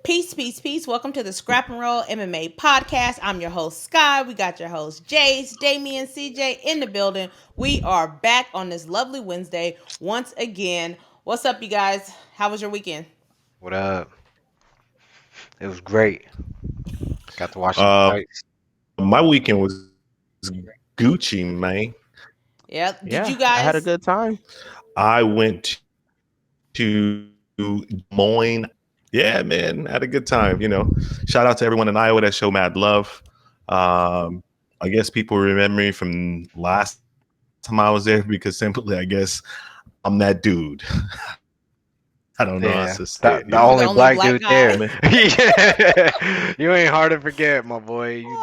Peace, peace, peace. Welcome to the Scrap and Roll MMA Podcast. I'm your host, Sky. We got your host, Jace, Damien, CJ in the building. We are back on this lovely Wednesday once again. What's up, you guys? How was your weekend? What up? It was great. Got to watch some fights. My weekend was Gucci, man. Yeah. Did you I guys? had a good time. I went to Des Moines. Yeah, man, had a good time. You know, shout out to everyone in Iowa that showed mad love. I guess people remember me from last time I was there because simply, I guess I'm that dude. I don't know. Yeah, It's the only black dude guy. there. Yeah, you ain't hard to forget, my boy. You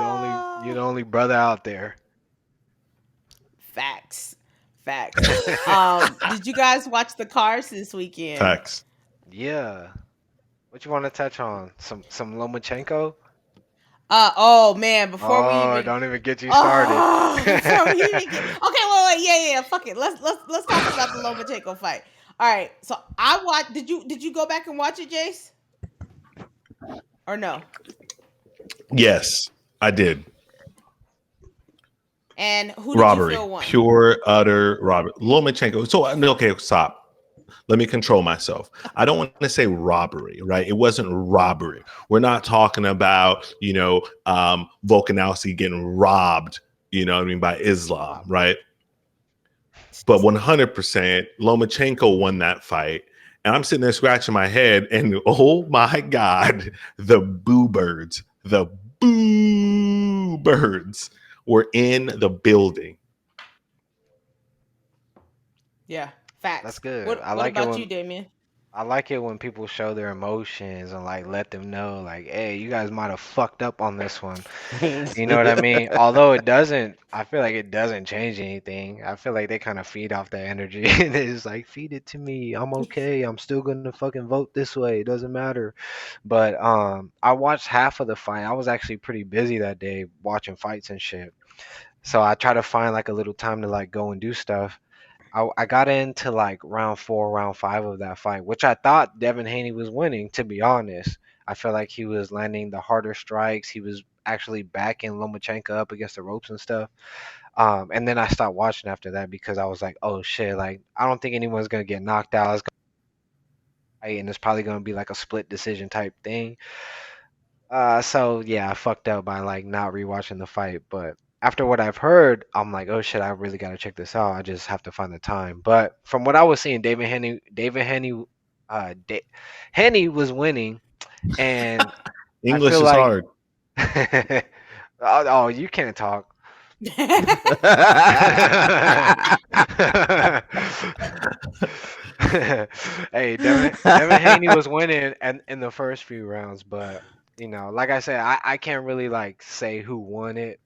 the only brother out there. Facts. Did you guys watch the cars this weekend? Facts. Yeah. What you want to touch on? Some Lomachenko? Oh man, before we even don't even get you started. before we even get... Okay, wait, yeah, fuck it. Let's talk about the Lomachenko fight. All right, so I watched. Did you go back and watch it, Jace? Or no? Yes, I did. And who did Robbery, you feel won? pure, utter robbery. Lomachenko. So okay, stop. Let me control myself. I don't want to say robbery, right? It wasn't robbery. We're not talking about, Volkanovski getting robbed, you know what I mean, by Islam, right? But 100%, Lomachenko won that fight. And I'm sitting there scratching my head, and oh my God, the boo birds were in the building. Yeah, facts. That's good. What about you, Damien? I like it when people show their emotions and like let them know, like, hey, you guys might have fucked up on this one. You know what I mean? Although I feel like it doesn't change anything. I feel like they kind of feed off that energy. They just like, feed it to me. I'm okay. I'm still gonna fucking vote this way. It doesn't matter. But I watched half of the fight. I was actually pretty busy that day watching fights and shit. So I try to find like a little time to like go and do stuff. I got into like round 4, round 5 of that fight, which I thought Devin Haney was winning, to be honest. I felt like he was landing the harder strikes. He was actually backing Lomachenko up against the ropes and stuff. And then I stopped watching after that because I was like, oh shit, like I don't think anyone's gonna get knocked out. And it's probably gonna be like a split decision type thing. So yeah, I fucked up by like not rewatching the fight, but after what I've heard, I'm like, oh shit, I really gotta check this out. I just have to find the time. But from what I was seeing, Haney was winning, and English feel is like- hard. oh, you can't talk. Hey, Devin Haney was winning and in the first few rounds, but like I said, I can't really like say who won it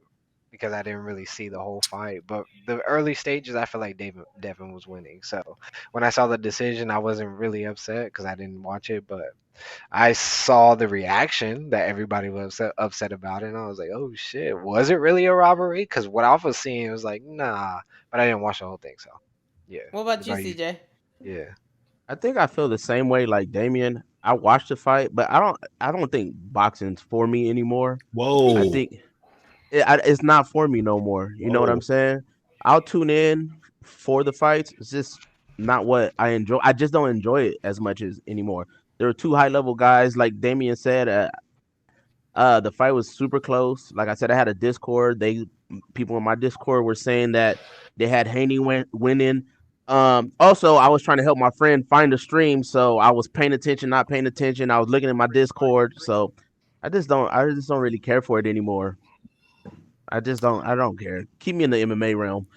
because I didn't really see the whole fight. But the early stages, I feel like Devin was winning. So when I saw the decision, I wasn't really upset because I didn't watch it, but I saw the reaction that everybody was upset about it, and I was like, oh shit, was it really a robbery? Because what I was seeing was like, nah, but I didn't watch the whole thing, so yeah. What about you, CJ? Yeah. I think I feel the same way like Damien. I watched the fight, but I don't think boxing's for me anymore. Whoa. I think it's not for me no more. You know what I'm saying? I'll tune in for the fights. It's just not what I enjoy. I just don't enjoy it as much as anymore. There are two high level guys, like Damien said. The fight was super close. Like I said, I had a Discord. People in my Discord were saying that they had Haney winning. Also, I was trying to help my friend find the stream, so I was paying attention, not paying attention. I was looking at my Discord, so I just don't really care for it anymore. I don't care. Keep me in the MMA realm.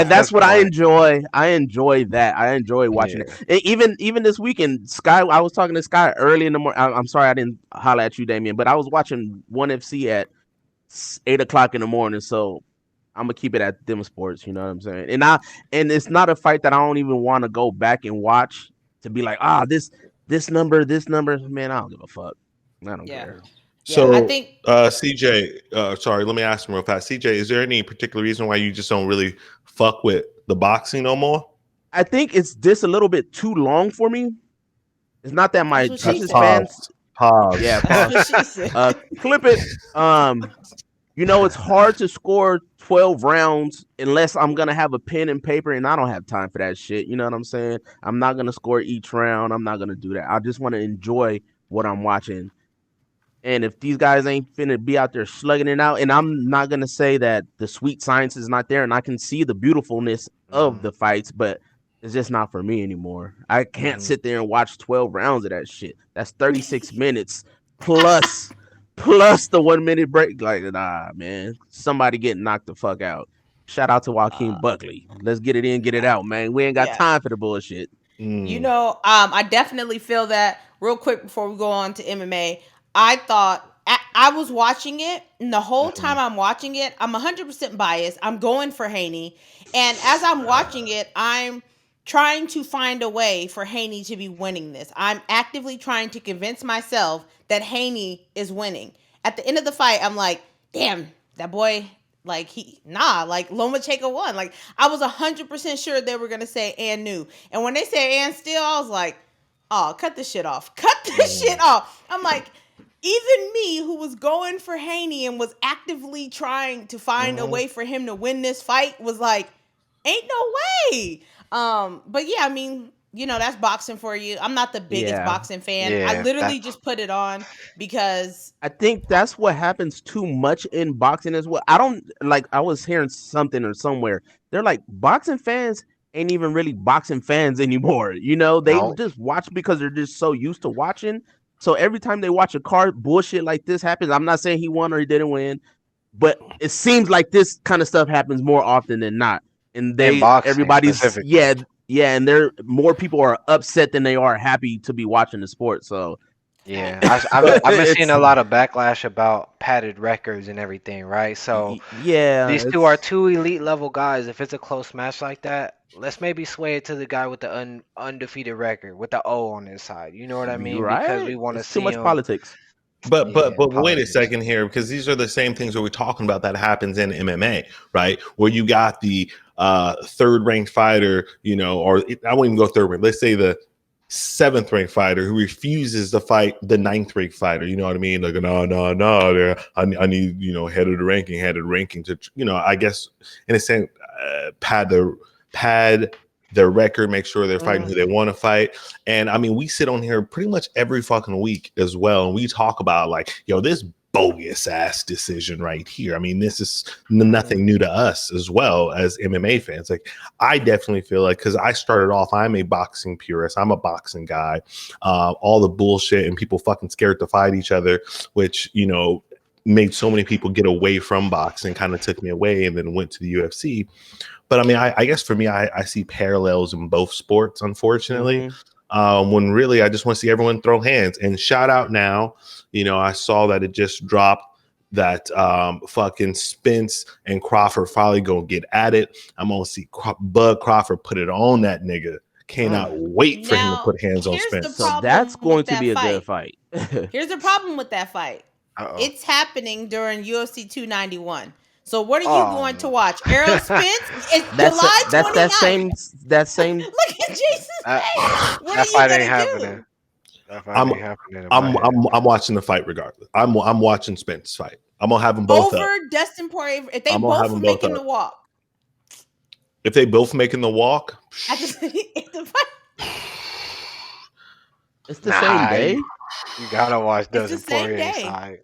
That's what I enjoy. I enjoy that. I enjoy watching it. And even this weekend, Sky. I was talking to Sky early in the morning. I'm sorry I didn't holler at you, Damien, but I was watching ONE FC at 8:00 in the morning. So I'm gonna keep it at them sports. You know what I'm saying? And it's not a fight that I don't even want to go back and watch to be like, this number. Man, I don't give a fuck. I don't care. So, I think CJ, sorry, let me ask him real fast. CJ, is there any particular reason why you just don't really fuck with the boxing no more? I think it's just a little bit too long for me. It's not that my That's what she Texas said. fans. Pause. Yeah, That's pause. what she said. Clip it. You know, it's hard to score 12 rounds unless I'm gonna have a pen and paper, and I don't have time for that shit. You know what I'm saying? I'm not gonna score each round. I'm not gonna do that. I just want to enjoy what I'm watching. And if these guys ain't finna be out there slugging it out, and I'm not gonna say that the sweet science is not there, and I can see the beautifulness of the fights, but it's just not for me anymore. I can't sit there and watch 12 rounds of that shit. That's 36 minutes plus the 1 minute break. Like, nah, man. Somebody getting knocked the fuck out. Shout out to Joaquin Buckley. Let's get it in, get it out, man. We ain't got time for the bullshit. You know, I definitely feel that. Real quick before we go on to MMA, I thought I was watching it, and the whole time I'm watching it, I'm 100% biased. I'm going for Haney, and as I'm watching it, I'm trying to find a way for Haney to be winning this. I'm actively trying to convince myself that Haney is winning. At the end of the fight, I'm like, damn, that boy, like Lomachenko won. Like, I was 100% sure they were gonna say and new, and when they said and still, I was like, oh, cut this shit off. Cut this shit off. I'm like, even me who was going for Haney and was actively trying to find a way for him to win this fight was like, ain't no way. But yeah, I mean, you know, that's boxing for you. I'm not the biggest boxing fan. Yeah, I literally just put it on because I think that's what happens too much in boxing as well. I was hearing something or somewhere. They're like, boxing fans ain't even really boxing fans anymore. You know, they just watch because they're just so used to watching. So every time they watch a card bullshit like this happens, I'm not saying he won or he didn't win, but it seems like this kind of stuff happens more often than not. And everybody's and there more people are upset than they are happy to be watching the sport. So yeah, I've been seeing a lot of backlash about padded records and everything, right? So these two are two elite level guys. If it's a close match like that, let's maybe sway it to the guy with the undefeated record with the O on his side. You know what I mean? Right? Because we want to see too much him. politics. But wait a second here, because these are the same things that we're talking about that happens in MMA, right? Where you got the third ranked fighter, you know, or I won't even go third ranked. Let's say the seventh ranked fighter who refuses to fight the ninth ranked fighter. You know what I mean? Like, no, I need, you know, head of the ranking to, you know, I guess in a sense, pad their record, make sure they're fighting who they want to fight. And I mean, we sit on here pretty much every fucking week as well, and we talk about like, yo, this bogus ass decision right here. I mean, this is nothing new to us as well as MMA fans. Like, I definitely feel like, because I started off, I'm a boxing purist, I'm a boxing guy. All the bullshit and people fucking scared to fight each other, which, you know, made so many people get away from boxing, kind of took me away, and then went to the UFC. But I mean, I guess for me, I see parallels in both sports, unfortunately. When really I just want to see everyone throw hands. And shout out now, you know, I saw that it just dropped that fucking Spence and Crawford finally gonna get at it. I'm gonna see Bud Crawford put it on that nigga. Cannot wait for him to put hands on Spence. So that's going to be a good fight. Here's the problem with that fight. It's happening during UFC 291. So what are you going to watch? Errol Spence? It's July 29th. That same. Look at Jason's face. What that are you fight ain't gonna happening. That fight ain't happening. I'm watching the fight regardless. I'm watching Spence fight. I'm gonna have them both over up. Dustin Poirier. If they both are making the walk. If they both making the walk, it's the same day. You gotta watch Dustin Poirier's side.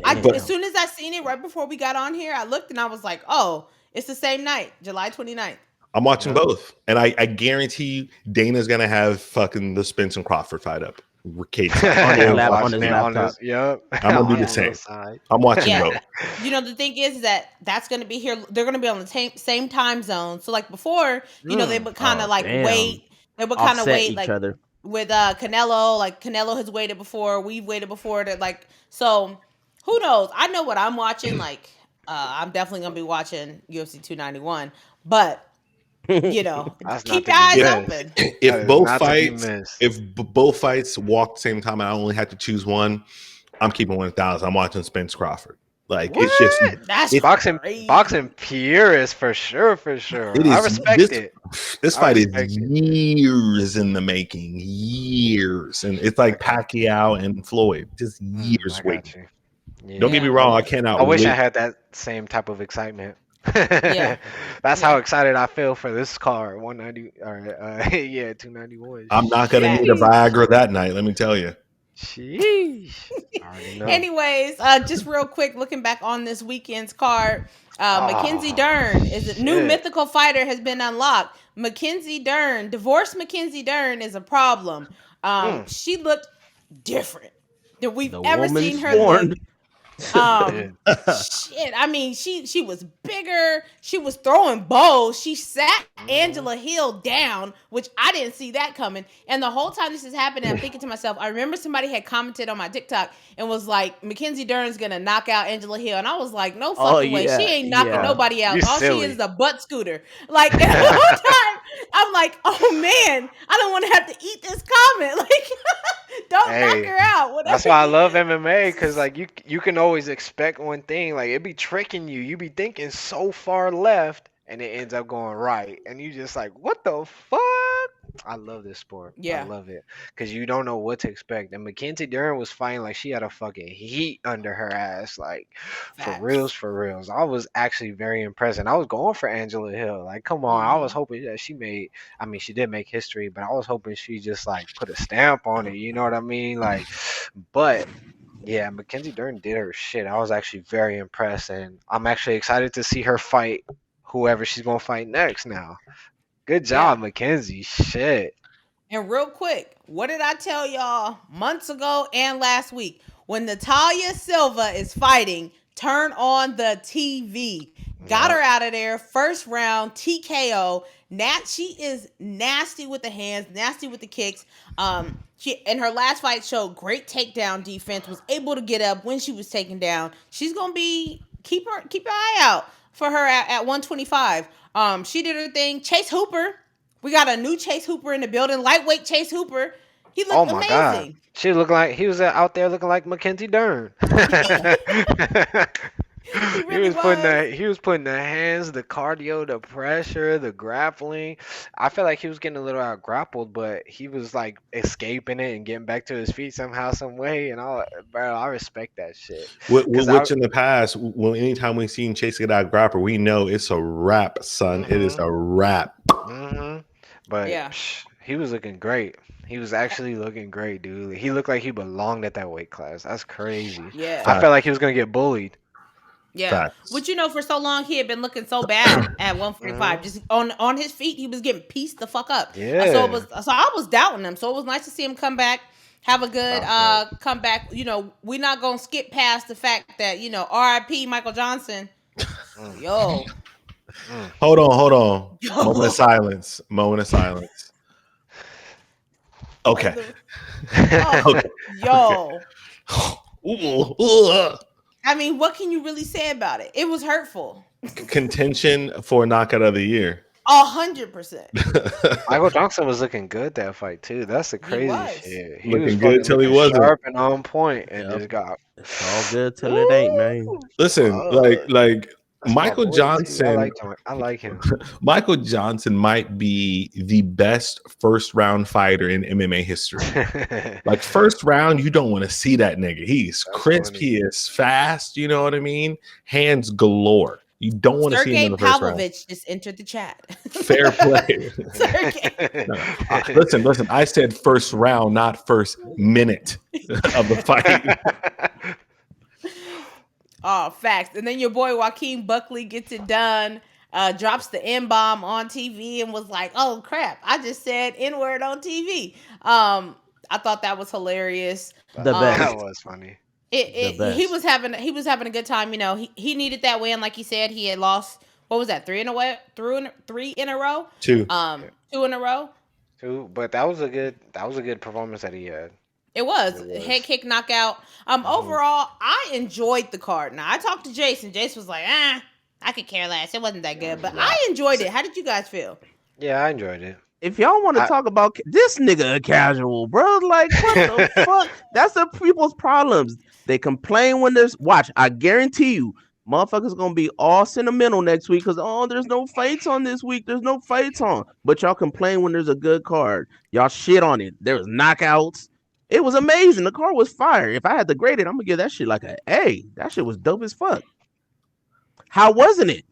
As soon as I seen it right before we got on here, I looked and I was like, oh, it's the same night, July 29th. I'm watching both. And I guarantee you Dana's going to have fucking the Spence and Crawford fight up. On his laptop. Yep. I'm going to do the same. I'm watching both. You know, the thing is that's going to be here. They're going to be on the same time zone. So like before, you know, they would kind of wait. They would kind of wait like other. With Canelo. Like Canelo has waited before. We've waited before to like, so who knows? I know what I'm watching. Like, I'm definitely gonna be watching UFC 291. But you know, keep your eyes open. If both fights walk the same time, and I only had to choose one, I'm keeping 1,000. I'm watching Spence Crawford. Like What? it's just That's it, crazy. Boxing purists for sure. it I is respect it. this I fight is respect it. years in the making, years, and it's like Okay. Pacquiao and Floyd, just years I waiting. got you. Don't get Yeah. me Yeah. wrong, I I cannot wish I wait. had that same type of excitement. Yeah. That's Yeah. how excited I feel for this car, 190 or yeah, 291. I'm not gonna need a Shit. Viagra that night. Let me tell you. Sheesh. I already know. Anyways, just real quick, looking back on this weekend's card, Mackenzie Oh, Dern is a new shit. mythical fighter has been unlocked. Mackenzie Dern, divorced Mackenzie Dern is a problem. Mm, She looked different than we've The ever woman seen her scorned. look. she did. Shit. I mean, she was bigger. She was throwing bows. She sat Mhm. Angela Hill down, which I didn't see that coming. And the whole time this is happening, I'm thinking to myself, I remember somebody had commented on my TikTok and was like, Mackenzie Dern's gonna knock out Angela Hill. And I was like, no Oh fucking way. She yeah, ain't knocking yeah. nobody out. You All she is silly. a butt scooter. Like, and the whole time, I'm like, oh man, I don't want to have to eat this comment. Like, don't knock Hey, her out. Whatever that's why I you love do. MMA because like you can always expect one thing. Like it be tricking you. You be thinking so far left and it ends up going right. And you just like, what the fuck? I love this sport. I Yeah. love it. Because you don't know what to expect. And Mackenzie Dern was fighting like she had a fucking heat under her ass. Like for Facts. reals, for reals. I was actually very impressed. And I was going for Angela Hill. Like, come on. I was hoping that I mean, she did make history, but I was hoping she just like put a stamp on it. You know what I mean? Like, but yeah, Mackenzie Dern did her shit. I was actually very impressed, and I'm actually excited to see her fight whoever she's gonna fight next. Now, good Yeah. job, Mackenzie. Shit. And real quick, what did I tell y'all months ago and last week? When Natalia Silva is fighting, turn on the TV. Got Yep. her out of there. First round, TKO. She is nasty with the hands, nasty with the kicks. She in her last fight showed great takedown defense, was able to get up when she was taken down. She's gonna be keep your eye out for her at 125. She did her thing. Chase Hooper. We got a new Chase Hooper in the building. Lightweight Chase Hooper. He Oh looked my God. amazing. She looked like he was out there looking like Mackenzie Dern. He really was. He was putting the hands, the cardio, the pressure, the grappling. I feel like he was getting a little out grappled, but he was like escaping it and getting back to his feet somehow, some way. And bro, I respect that shit. Cause Which in the past, anytime we've seen Chase get out grapper, we know it's a wrap, son. It is Mhm. a wrap. But Yeah. he was looking great. He was actually looking great, dude. He looked like he belonged at that weight class. That's crazy. Yeah. I felt like he was gonna get bullied. Yeah. Facts. Which for so long he had been looking so bad at 145. Mhm. Just on his feet, he was getting pieced the fuck up. Yeah. So I was doubting him. So it was nice to see him come back, have a good Sounds comeback. We're not gonna skip past the fact that, R.I.P. Michael Johnson. Mm. Yo. Hold on. Yo. Moment of silence. Okay. Oh, yo. Ooh. I mean, what can you really say about it? It was hurtful. Contention for knockout of the year. 100%. Michael Johnson was looking good that fight too. That's the crazy was. shit. He Looking was good fucking till he looking wasn't. sharp and on point, and Yep. just got. It's all good till it ain't, man. Listen, Fuck. like That's my Michael boy, too. Johnson. I like him. Michael Johnson might be the best first round fighter in MMA history. Like first round, you don't want to see that nigga. He's That's crisp. funny. He is fast. You know what I mean? Hands galore. You don't want to see him Sergey in the first round. Pavlovich just entered the chat. Fair play. Sergey. No, listen. I said first round, not first minute of the fight. Oh, facts. And then your boy Joaquin Buckley gets it done, drops the N-bomb on TV and was like, oh crap, I just said N-word on TV. I thought that was hilarious. The That best. was funny. He best. was having a good time. He needed that win. Like he said, he had lost, what was that, 3 in a row? 2. 2 in a row. But that was a good performance that he had. It was. It was. Head kick knockout. Overall, I enjoyed the card. Now I talked to Jace, and Jace was like, I could care less. It wasn't that good, but I enjoyed it. How did you guys feel? Yeah, I enjoyed it. If y'all want to talk about this nigga a casual, bro, like what the fuck? That's the people's problems. They complain when there's watch. I guarantee you, motherfuckers gonna be all sentimental next week because there's no fights on this week. There's no fights on. But y'all complain when there's a good card. Y'all shit on it. There was knockouts. It was amazing. The card was fire. If I had to grade it, I'm gonna give that shit like a A. That shit was dope as fuck. How wasn't it?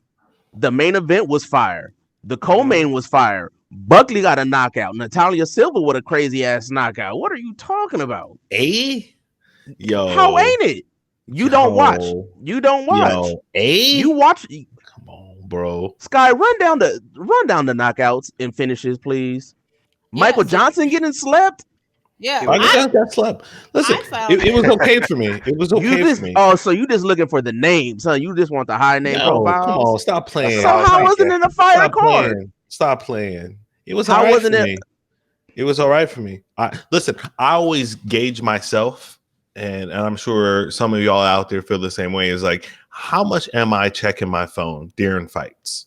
The main event was fire. The co-main was fire. Buckley got a knockout. Natalia Silva with a crazy ass knockout. What are you talking about? Yo. How ain't it? You don't watch. You don't watch. You watch. Come on, bro. Sky, run down the knockouts and finishes, please. Michael Johnson getting slept. Yeah, Michael Johnson got slept. Listen, it was okay for me. It was okay for me. Oh, so you just looking for the names, huh? You just want the high name profiles? Come on, stop playing. So how wasn't it a fire card? Stop playing. It was all right for me. It was all right for me. Listen, I always gauge myself, and I'm sure some of y'all out there feel the same way. Is like, how much am I checking my phone during fights?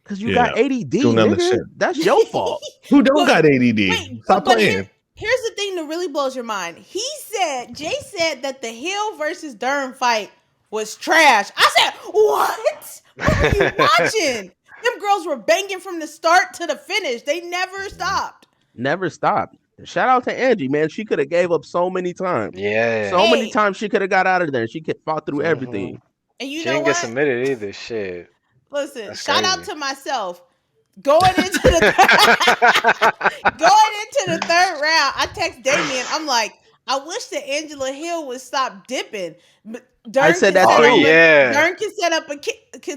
Because you got ADD, nigga. That's your fault. Who don't got ADD? Stop playing. Here's the thing that really blows your mind. Jay said that the Hill versus Dern fight was trash. I said, what? What are you watching? Them girls were banging from the start to the finish. They never stopped. Never stopped. Shout out to Angie, man. She could have gave up so many times. Yeah. So many times she could have got out of there. She could fought through everything. And she didn't get submitted either. Shit. Listen, shout out to myself. Going into the third round, I text Damien. I'm like, I wish that Angela Hill would stop dipping. Dern I said that too. Dern can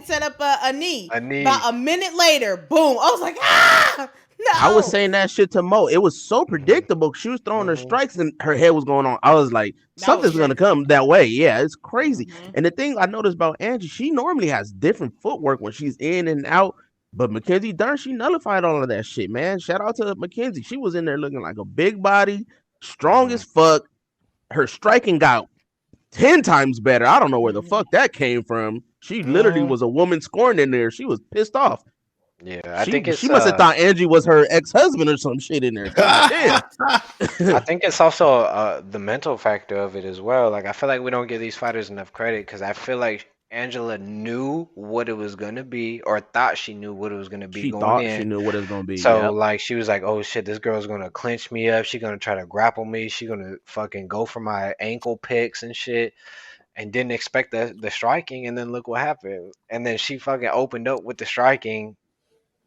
set up a knee. About a minute later, boom. I was like, no. I was saying that shit to Mo. It was so predictable. She was throwing her strikes and her head was going on. I was like, something's gonna come that way. Yeah, it's crazy. And the thing I noticed about Angie, she normally has different footwork when she's in and out. But Mackenzie Dern, she nullified all of that shit, man. Shout out to Mackenzie. She was in there looking like a big body, strong as fuck. Her striking got 10 times better. I don't know where the fuck that came from. She literally was a woman scoring in there. She was pissed off. Yeah, I think she must have thought Angie was her ex-husband or some shit in there. Damn. I think it's also the mental factor of it as well. Like, I feel like we don't give these fighters enough credit because I feel like Angela knew what it was gonna be, or thought she knew what it was gonna be. She thought she knew what it was gonna be. So like, she was like, "Oh shit, this girl's gonna clinch me up. She's gonna try to grapple me. She's gonna fucking go for my ankle picks and shit." And didn't expect the striking, and then look what happened. And then she fucking opened up with the striking.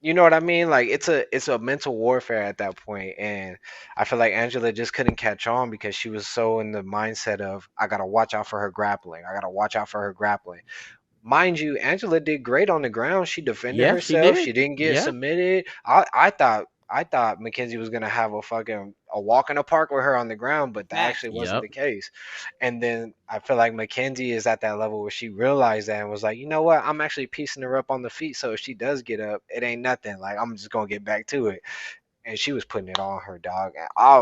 You know what I mean? Like, it's a mental warfare at that point, and I feel like Angela just couldn't catch on because she was so in the mindset of, I gotta watch out for her grappling. I gotta watch out for her grappling. Mind you, Angela did great on the ground. She defended herself. She didn't get submitted. I thought Mackenzie was gonna have a walk in the park with her on the ground, but that actually wasn't the case. And then I feel like Mackenzie is at that level where she realized that and was like, you know what? I'm actually piecing her up on the feet, so if she does get up, it ain't nothing. Like, I'm just gonna get back to it. And she was putting it on her, dog. And I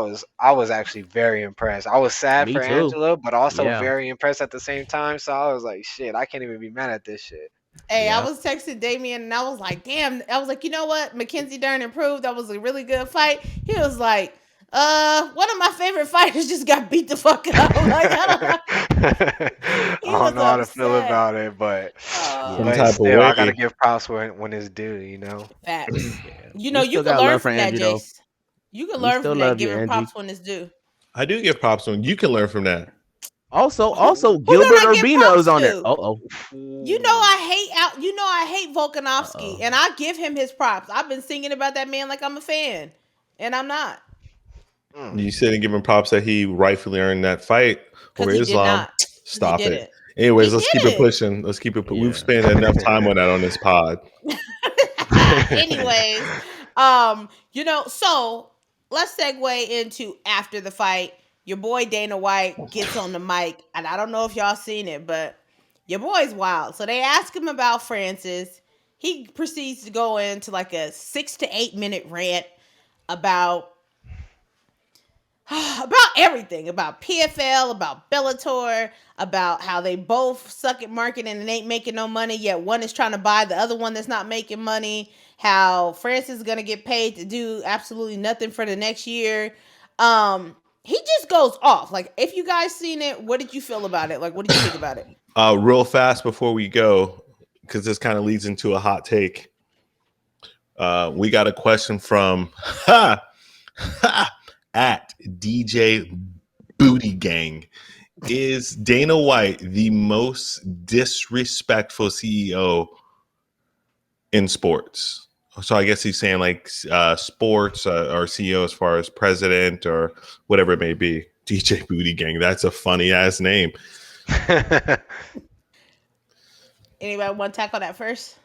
was actually very impressed. I was sad for Angela, but also very impressed at the same time. So I was like, shit, I can't even be mad at this shit. Hey, I was texting Damien and I was like, damn. I was like, you know what? Mackenzie Dern improved. That was a really good fight. He was like, one of my favorite fighters just got beat the fuck up. Like, I don't know how to feel about it, but still, I gotta give props when it's due, you know. Facts. You know, you can learn from that, Jace. You can learn from that, giving props when it's due. I do give props when you can learn from that. Also, Gilbert Urbina is on there. You know I hate Volkanovski, and I give him his props. I've been singing about that man like I'm a fan, and I'm not. You said and give him props that he rightfully earned that fight over Islam. Stop it. Anyways, let's keep it pushing. Let's keep it. Yeah. We've spent enough time on that on this pod. Anyways, you know, so let's segue into after the fight. Your boy Dana White gets on the mic, and I don't know if y'all seen it, but your boy's wild. So they ask him about Francis. He proceeds to go into like a 6 to 8 minute rant about about everything, about PFL, about Bellator, about how they both suck at marketing and ain't making no money, yet one is trying to buy the other one that's not making money, how Francis is going to get paid to do absolutely nothing for the next year. He just goes off. Like, if you guys seen it, what did you feel about it? Like, what did you think about it? Real fast before we go, because this kind of leads into a hot take. We got a question from at DJ Booty Gang. Is Dana White the most disrespectful CEO in sports? So I guess he's saying like sports or CEO as far as president or whatever it may be. DJ Booty Gang. That's a funny ass name. Anybody want to tackle that first?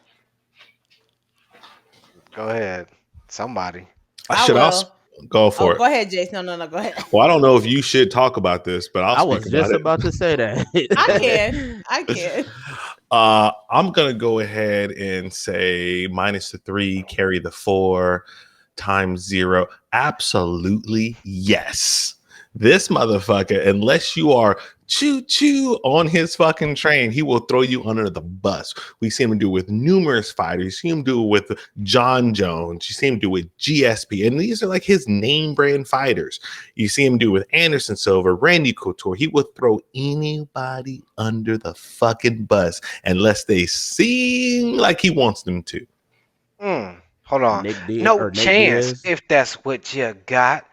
Go ahead. Somebody. I should will. also go for it. Go ahead, Jace. No, go ahead. Well, I don't know if you should talk about this, but I was just about to say that. I can. I'm gonna go ahead and say -3, carry the 4, times 0. Absolutely yes. This motherfucker, unless you are choo-choo on his fucking train, he will throw you under the bus. We see him do it with numerous fighters. You see him do it with John Jones. You see him do it with GSP. And these are like his name brand fighters. You see him do it with Anderson Silva, Randy Couture. He will throw anybody under the fucking bus unless they seem like he wants them to. Hold on. No chance if that's what you got.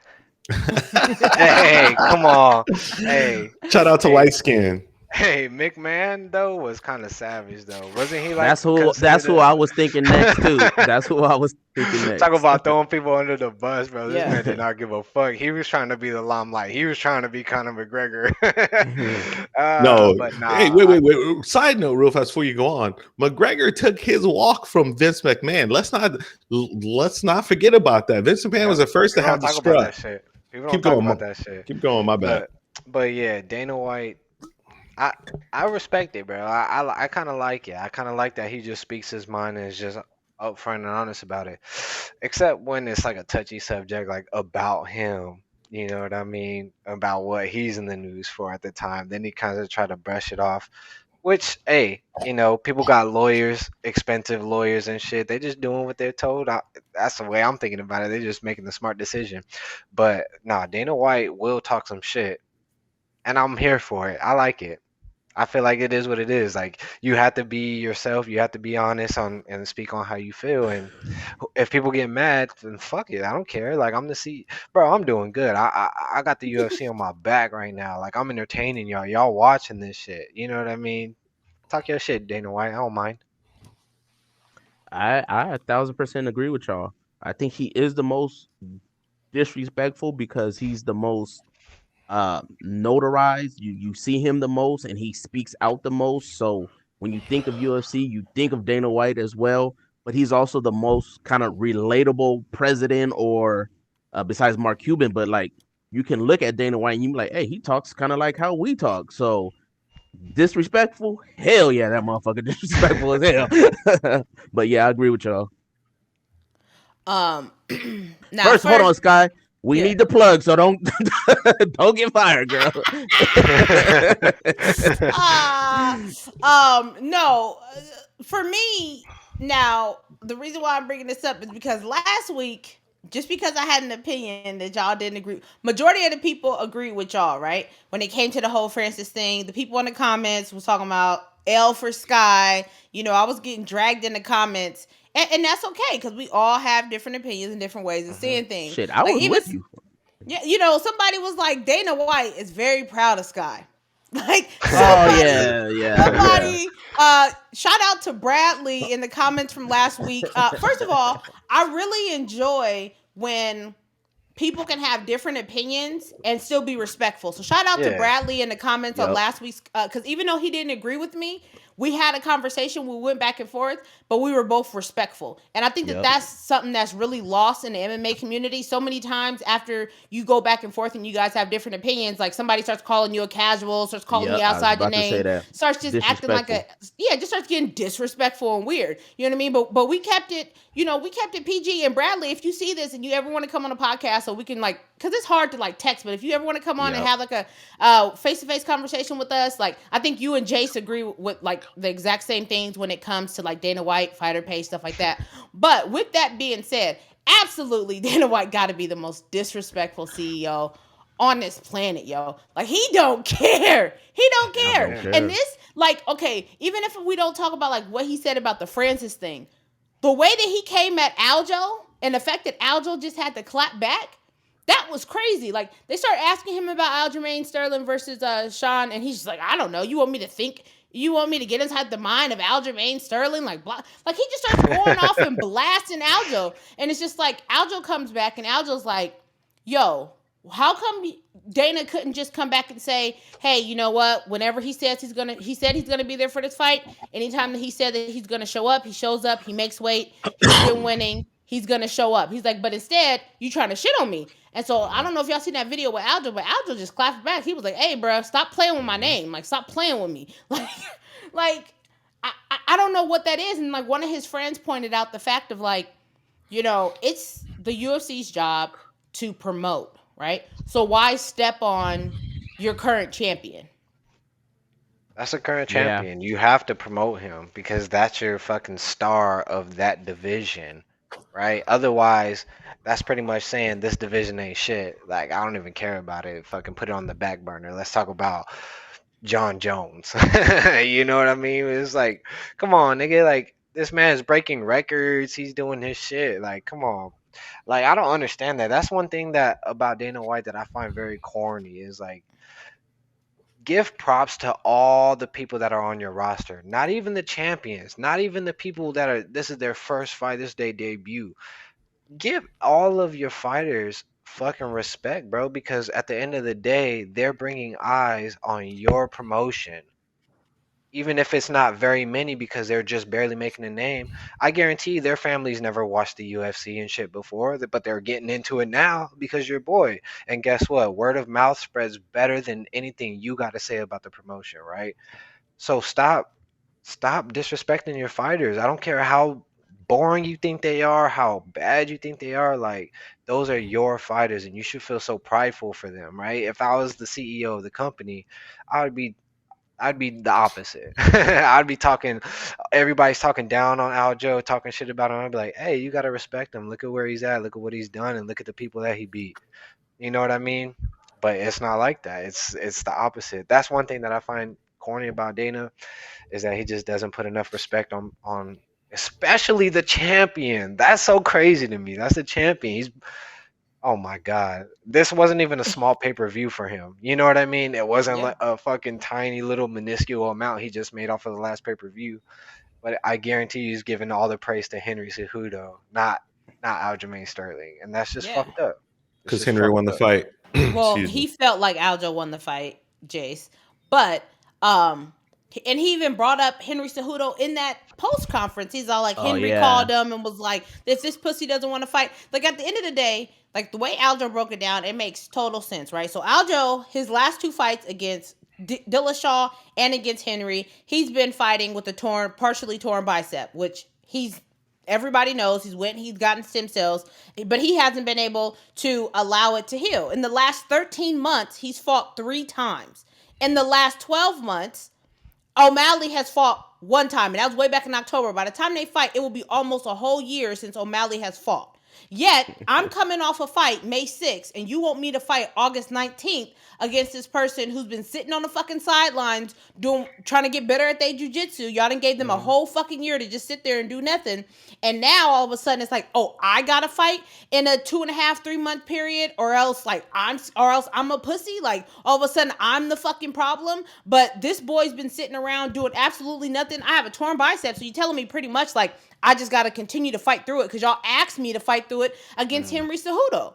Hey, come on. Hey. Shout out to Light Skin. Hey, McMahon though was kind of savage though, wasn't he? Like that's who I was thinking next too. That's who I was thinking next. Talk about throwing people under the bus, bro. This man did not give a fuck. He was trying to be the limelight. He was trying to be Conor McGregor. No, but nah. Hey, wait. Side note, real fast before you go on. McGregor took his walk from Vince McMahon. Let's not forget about that. Vince McMahon was the first to have the strut. Keep going about that shit. Keep going. My bad. But yeah, Dana White. I respect it, bro. I kind of like it. I kind of like that he just speaks his mind and is just upfront and honest about it. Except when it's like a touchy subject, like about him. You know what I mean? About what he's in the news for at the time. Then he kind of try to brush it off. Which, hey, people got lawyers, expensive lawyers and shit. They just doing what they're told. That's the way I'm thinking about it. They're just making the smart decision. But nah, Dana White will talk some shit. And I'm here for it. I like it. I feel like it is what it is. Like, you have to be yourself. You have to be honest and speak on how you feel. And if people get mad, then fuck it. I don't care. Like, bro, I'm doing good. I got the UFC on my back right now. Like, I'm entertaining y'all. Y'all watching this shit. You know what I mean? Talk your shit, Dana White. I don't mind. I 1,000% agree with y'all. I think he is the most disrespectful because he's the most notarized. You see him the most and he speaks out the most. So when you think of UFC, you think of Dana White as well. But he's also the most kind of relatable president, or besides Mark Cuban. But like, you can look at Dana White and you be like, hey, he talks kind of like how we talk. So disrespectful? Hell yeah, that motherfucker disrespectful as hell. But yeah, I agree with y'all. Now first, hold on, Sky. We need the plug, so don't get fired, girl. No, for me, now the reason why I'm bringing this up is because last week, just because I had an opinion that y'all didn't agree, majority of the people agree with y'all, right? When it came to the whole Francis thing, the people in the comments was talking about L for Sky. I was getting dragged in the comments. And that's okay, because we all have different opinions and different ways of seeing things. Shit, I was with you. Yeah, somebody was like, Dana White is very proud of Sky. Like, somebody, shout out to Bradley in the comments from last week. First of all, I really enjoy when people can have different opinions and still be respectful. So shout out to Bradley in the comments on last week's, because even though he didn't agree with me, we had a conversation, we went back and forth, but we were both respectful. And I think that that's something that's really lost in the MMA community. So many times after you go back and forth and you guys have different opinions, like somebody starts calling you a casual, starts calling you outside your name, starts just acting like just starts getting disrespectful and weird. You know what I mean? But we kept it, we kept it PG. And Bradley, if you see this and you ever want to come on a podcast so we can because it's hard to text, but if you ever want to come on and have a face-to-face conversation with us, I think you and Jace agree with the exact same things when it comes to Dana White, fighter pay, stuff like that. But with that being said, absolutely Dana White got to be the most disrespectful CEO on this planet, yo. He don't care. He don't care. And this, okay, even if we don't talk about what he said about the Francis thing, the way that he came at Aljo and the fact that Aljo just had to clap back, that was crazy. They started asking him about Aljamain Sterling versus Sean, and he's just I don't know. You want me to get inside the mind of Aljamain Sterling? He just starts going off and blasting Aljo. And it's just Aljo comes back and Aljo's yo, how come Dana couldn't just come back and say, hey, you know what? Whenever he said he's gonna be there for this fight, anytime that he said that he's gonna show up, he shows up, he makes weight, he's been winning, he's gonna show up. He's but instead, you trying to shit on me. And so I don't know if y'all seen that video with Aljo, but Aljo just clapped back. He was hey, bro, stop playing with my name. Stop playing with me. I don't know what that is. And one of his friends pointed out the fact of it's the UFC's job to promote, right? So why step on your current champion? That's a current champion. You have to promote him because that's your fucking star of that division, right? Otherwise, that's pretty much saying this division ain't shit. I don't even care about it. Fucking put it on the back burner. Let's talk about John Jones. You know what I mean? It's come on, nigga. This man is breaking records. He's doing his shit. Come on. I don't understand that. That's one thing that about Dana White that I find very corny is give props to all the people that are on your roster. Not even the champions. Not even the people that this is their first fight. This is their debut. Give all of your fighters fucking respect, bro, because at the end of the day, they're bringing eyes on your promotion. Even if it's not very many because they're just barely making a name, I guarantee their families never watched the UFC and shit before, but they're getting into it now because you're a boy. And guess what? Word of mouth spreads better than anything you got to say about the promotion, right? So stop disrespecting your fighters. I don't care how boring you think they are, how bad you think they are, those are your fighters and you should feel so prideful for them, right? If I was the CEO of the company, I'd be the opposite. I'd be everybody's talking down on Aljo, talking shit about him. I'd be hey, you gotta respect him. Look at where he's at, look at what he's done, and look at the people that he beat. You know what I mean? But it's not like that. It's the opposite. That's one thing that I find corny about Dana is that he just doesn't put enough respect on especially the champion. That's so crazy to me. That's the champion. Oh my God. This wasn't even a small pay-per-view for him. You know what I mean? It wasn't a fucking tiny little minuscule amount he just made off of the last pay-per-view. But I guarantee he's giving all the praise to Henry Cejudo, not Aljamain Sterling. And that's just fucked up. Because Henry won the fight. Well, he felt like Aljo won the fight, Jace. But and he even brought up Henry Cejudo in that post conference. He's all Henry called him and was if this pussy doesn't want to fight. At the end of the day, the way Aljo broke it down, it makes total sense, right? So Aljo, his last two fights against Dillashaw and against Henry, he's been fighting with a partially torn bicep, which everybody knows he's gotten stem cells, but he hasn't been able to allow it to heal. In the last 13 months, he's fought 3 times. In the last 12 months, O'Malley has fought 1 time, and that was way back in October. By the time they fight, it will be almost a whole year since O'Malley has fought. Yet, I'm coming off a fight May 6th, and you want me to fight August 19th against this person who's been sitting on the fucking sidelines trying to get better at their jiu-jitsu. Y'all done gave them a whole fucking year to just sit there and do nothing. And now, all of a sudden, it's oh, I gotta fight in a 2.5, 3 month period, or else I'm a pussy. All of a sudden, I'm the fucking problem. But this boy's been sitting around doing absolutely nothing. I have a torn bicep, so you're telling me pretty much I just got to continue to fight through it because y'all asked me to fight through it against Henry Cejudo.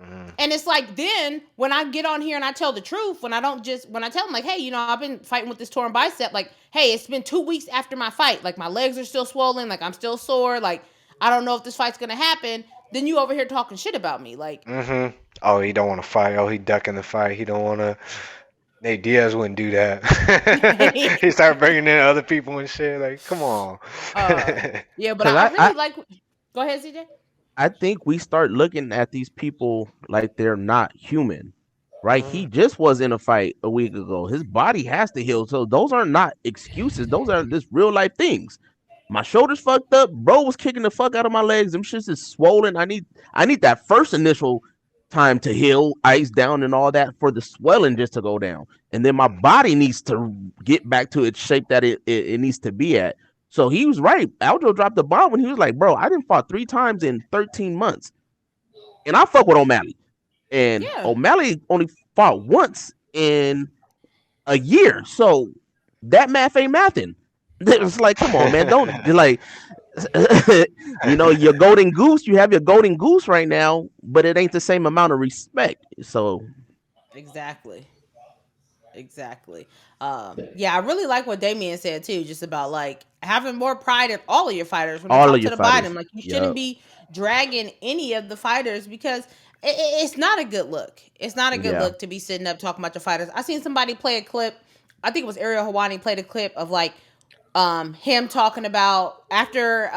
Mhm. And it's like, then when I get on here and I tell the truth, when I tell them like, hey, I've been fighting with this torn bicep, like, hey, it's been 2 weeks after my fight, like my legs are still swollen, like I'm still sore, like I don't know if this fight's gonna happen. Then you over here talking shit about me, like, Mhm. Oh, he don't want to fight. Oh, he ducking the fight. He don't want to. Nate Diaz wouldn't do that. He started bringing in other people and shit. Like, come on. yeah, but Because I really like. Go ahead, CJ. I think we start looking at these people like they're not human, right? He just was in a fight a week ago. His body has to heal. So those are not excuses. Those are just real life things. My shoulder's fucked up. Bro was kicking the fuck out of my legs. Them shits is swollen. I need that first initial time to heal, ice down and all that for the swelling just to go down. And then my body needs to get back to its shape that it needs to be at. So he was right. Aljo dropped the bomb when he was like, bro, I didn't fought 3 times in 13 months. And I fuck with O'Malley. And Yeah. O'Malley only fought once in a year. So that math ain't mathing. It's like, come on, man. Don't like your golden goose, you have your golden goose right now, but it ain't the same amount of respect. So Exactly. Yeah, I really like what Damien said too, just about like having more pride in all of your fighters when it all of comes to your the fighters. bottom. Like, you shouldn't be dragging any of the fighters, because it's not a good look. It's not a good look to be sitting up talking about your fighters. I seen somebody play a clip. I think it was Ariel Helwani played a clip of like him talking about after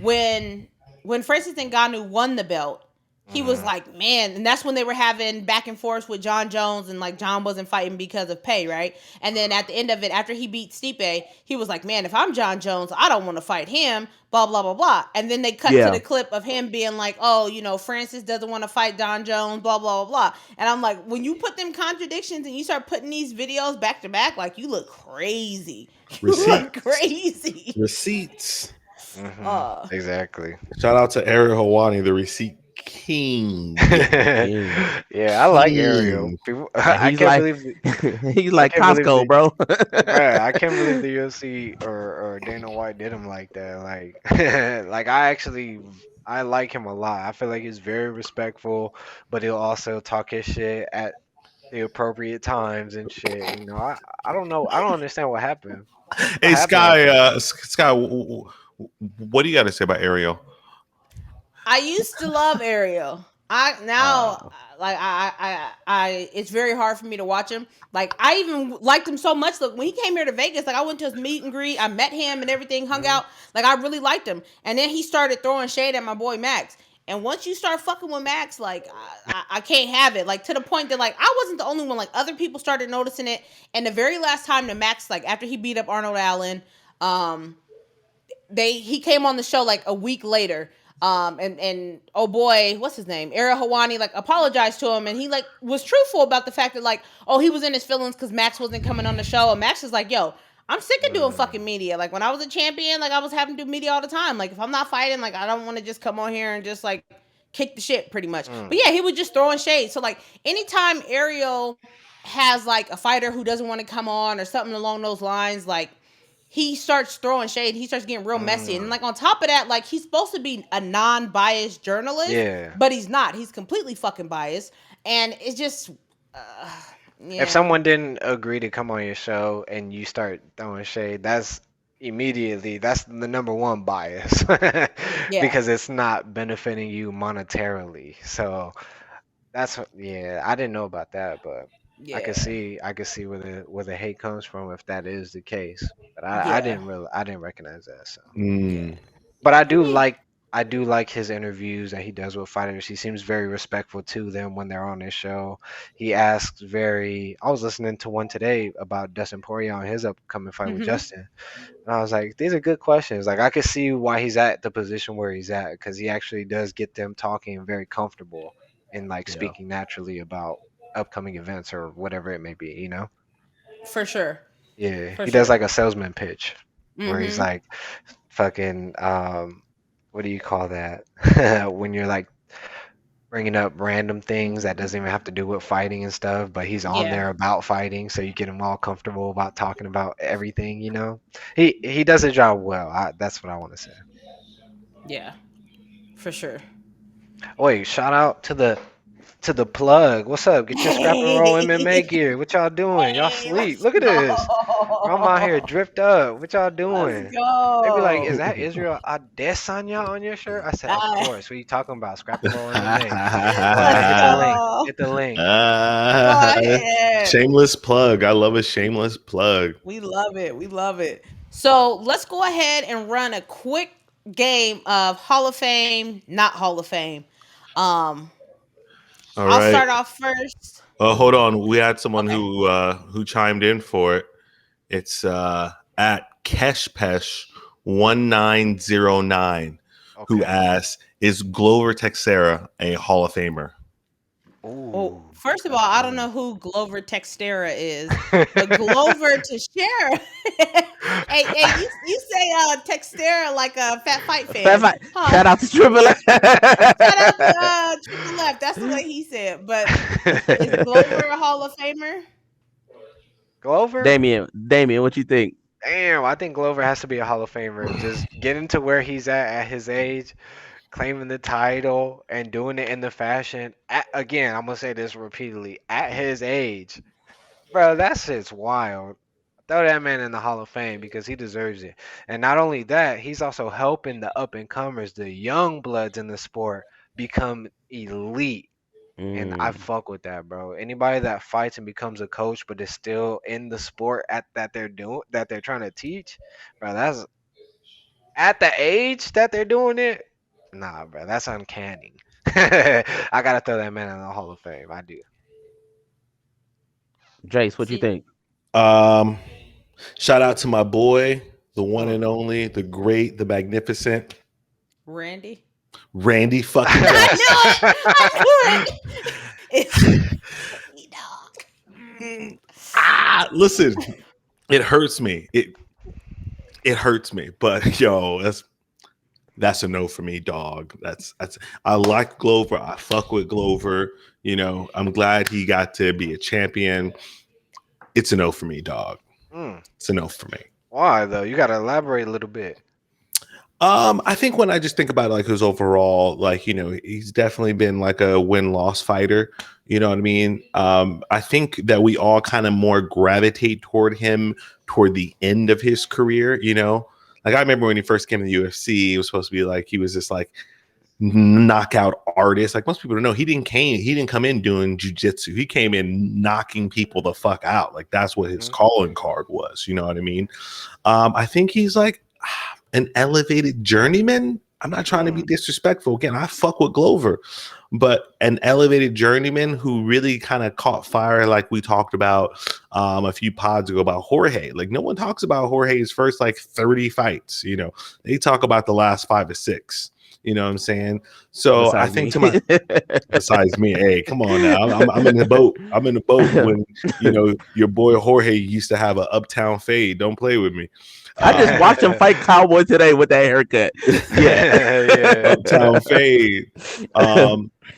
when Francis Ngannou won the belt. He was like, man, and that's when they were having back and forth with John Jones, and like John wasn't fighting because of pay, right? And then at the end of it, after he beat Stipe, he was like, man, if I'm John Jones, I don't want to fight him, blah, blah, blah, blah. And then they cut to the clip of him being like, oh, Francis doesn't want to fight John Jones, blah, blah, blah, blah. And I'm like, when you put them contradictions and you start putting these videos back to back, like, you look crazy. You look crazy. Receipts. Exactly. Shout out to Ariel Helwani, the receipt king. Yeah, I like Ariel. People, I can't believe he's like Costco, bro. I can't believe the UFC or Dana White did him like that. Like, like I like him a lot. I feel like he's very respectful, but he'll also talk his shit at the appropriate times and shit. I don't know. I don't understand what happened. Hey, Sky, what do you got to say about Ariel? I used to love Ariel. It's very hard for me to watch him. Like, I even liked him so much that when he came here to Vegas, like, I went to his meet and greet, I met him and everything, hung out. Like, I really liked him. And then he started throwing shade at my boy Max. And once you start fucking with Max, like, I can't have it. Like, to the point that, like, I wasn't the only one. Like, other people started noticing it. And the very last time that Max, like, after he beat up Arnold Allen, he came on the show like a week later. And oh boy, what's his name? Ariel Helwani, like, apologized to him, and he like was truthful about the fact that, like, oh, he was in his feelings because Max wasn't coming on the show. And Max is like, yo, I'm sick of doing fucking media. Like, when I was a champion, like, I was having to do media all the time. Like, if I'm not fighting, like, I don't want to just come on here and just like kick the shit pretty much. But yeah, he was just throwing shade. So like, anytime Ariel has like a fighter who doesn't want to come on or something along those lines, like, he starts throwing shade. He starts getting real messy. And like, on top of that, like, he's supposed to be a non-biased journalist, but he's not. He's completely fucking biased. And it's just, if someone didn't agree to come on your show and you start throwing shade, that's the number one bias. Because it's not benefiting you monetarily. So that's I didn't know about that, but I can see where the hate comes from if that is the case. But I didn't recognize that. So, but I do like his interviews that he does with fighters. He seems very respectful to them when they're on his show. He asks I was listening to one today about Dustin Poirier on his upcoming fight with Justin. And I was like, these are good questions. Like, I could see why he's at the position where he's at, because he actually does get them talking very comfortable and like speaking naturally about upcoming events or whatever it may be, For sure. Yeah, he does like a salesman pitch where he's like, fucking, what do you call that? When you're like bringing up random things that doesn't even have to do with fighting and stuff, but he's on there about fighting, so you get him all comfortable about talking about everything. He does his job well. That's what I want to say. Yeah, for sure. Wait, shout out to the plug. What's up? Get your scrap and roll MMA Hey, gear. What y'all doing? Y'all hey, sleep. let's Look at this. I'm out here go. dripped up. What y'all Let's doing? They be like, "Is go. that Israel Adesanya on your shirt?" I said, "Of Uh, course." What are you talking about? Scrap and roll MMA. Go let's ahead, hit the link. go. Hit the link. Go Ah, ahead. shameless plug. I love a shameless plug. We love it. We love it. So let's go ahead and run a quick game of Hall of Fame, not Hall of Fame. Um, All I'll right. start off first. Hold on. We had someone Okay. who chimed in for it. It's at Keshpesh1909 who Okay. asks, "Is Glover Teixeira a Hall of Famer?" Well, Ooh, first of all, that's I don't one. know who Glover Teixeira is, but Glover Teixeira. Hey, you say Teixeira like a fat fight Fair fan, fight. huh? Shout out to Triple X. Shout out to Triple F. That's the way he said. But is Glover a Hall of Famer? Glover? Damien, what you think? Damn, I think Glover has to be a Hall of Famer. Just getting to where he's at his age, claiming the title, and doing it in the fashion. Again, I'm gonna say this repeatedly. At his age, bro, that shit's wild. Throw that man in the Hall of Fame because he deserves it. And not only that, he's also helping the up and comers, the young bloods in the sport, become elite. And I Mm. fuck with that, bro. Anybody that fights and becomes a coach but is still in the sport at that they're doing that they're trying to teach, bro, that's at the age that they're doing it. Nah, bro, that's uncanny. I gotta throw that man in the Hall of Fame. I do. Jace, what you See, think? Um, Shout out to my boy, the one Mm. and only, the great, the magnificent Randy. Randy fucking I Jackson. knew it. I knew it. It's me, dog. Listen, it hurts me. It hurts me, but yo, that's a no for me, dog. That's I like Glover. I fuck with Glover. You know, I'm glad he got to be a champion. It's a no for me, dog. Mm. It's a no for me. Why though? You gotta elaborate a little bit. I think when I just think about like his overall, like, you know, he's definitely been like a win-loss fighter. You know what I mean? I think that we all kind of more gravitate toward him toward the end of his career, you know? Like I remember when he first came to the UFC, it was supposed to be like he was this like knockout artist. Like most people don't know, he didn't come in doing jujitsu. He came in knocking people the fuck out. Like that's what his Hmm. calling card was. You know what I mean? I think he's like an elevated journeyman. I'm not trying to be Mm. disrespectful. Again, I fuck with Glover, but an elevated journeyman who really kind of caught fire, like we talked about a few pods ago about Jorge. Like no one talks about Jorge's first like 30 fights. You know, they talk about the last 5 or 6. You know what I'm saying? So I Besides think me. to my besides me, hey, come on now, I'm in the boat. I'm in the boat when you know your boy Jorge used to have an uptown fade. Don't play with me. I just Um, watched him fight Cowboy today with that haircut. Yeah. Yeah. Uptown Fade.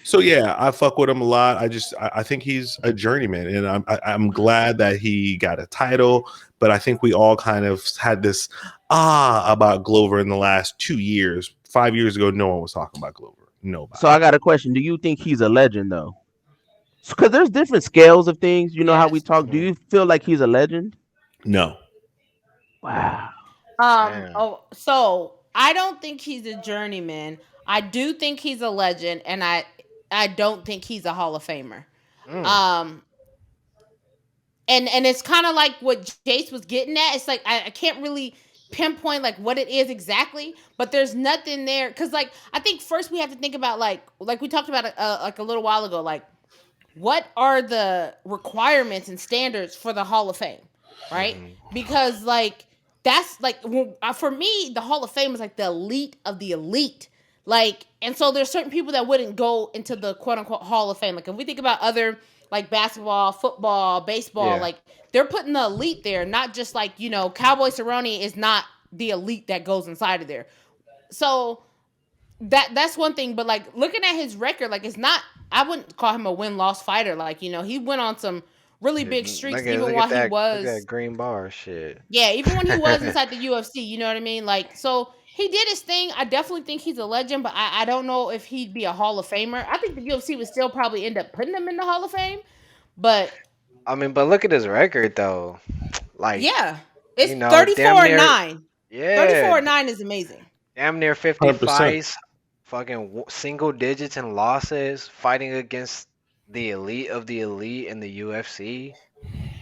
So yeah, I fuck with him a lot. I think he's a journeyman, and I'm glad that he got a title. But I think we all kind of had this about Glover in the last 2 years. 5 years ago, no one was talking about Glover. So Nobody. I got a question. Do you think he's a legend though? Because there's different scales of things. You know how we Yes. talk. Do Mm. you feel like he's a legend? No. Wow. Damn. Oh, so I don't think he's a journeyman. I do think he's a legend, and I don't think he's a Hall of Famer. Mm. Um, and it's kind of like what Jace was getting at. It's like I can't really pinpoint like what it is exactly, but there's nothing there because like I think first we have to think about like we talked about like a little while ago, like what are the requirements and standards for the Hall of Fame, right? Mhm. Because like that's like for me, the Hall of Fame is like the elite of the elite. Like, and so there's certain people that wouldn't go into the quote unquote Hall of Fame. Like, if we think about other like basketball, football, baseball, Yeah. like they're putting the elite there, not just like, you know, Cowboy Cerrone is not the elite that goes inside of there. So that's one thing, but like looking at his record, like it's not. I wouldn't call him a win loss fighter. Like you know, he went on some really Yeah, big streaks, even look while at he that look at was that green bar shit. yeah, even when he was inside the UFC. You know what I mean? Like so. he did his thing. I definitely think he's a legend, but I don't know if he'd be a Hall of Famer. I think the UFC would still probably end up putting him in the Hall of Fame. But I mean, but look at his record though. Like, yeah, it's you know, damn 34 and near, 9. yeah, 34 and 9 is amazing. damn near 50 100%. fights, fucking single digits in losses, fighting against the elite of the elite in the UFC.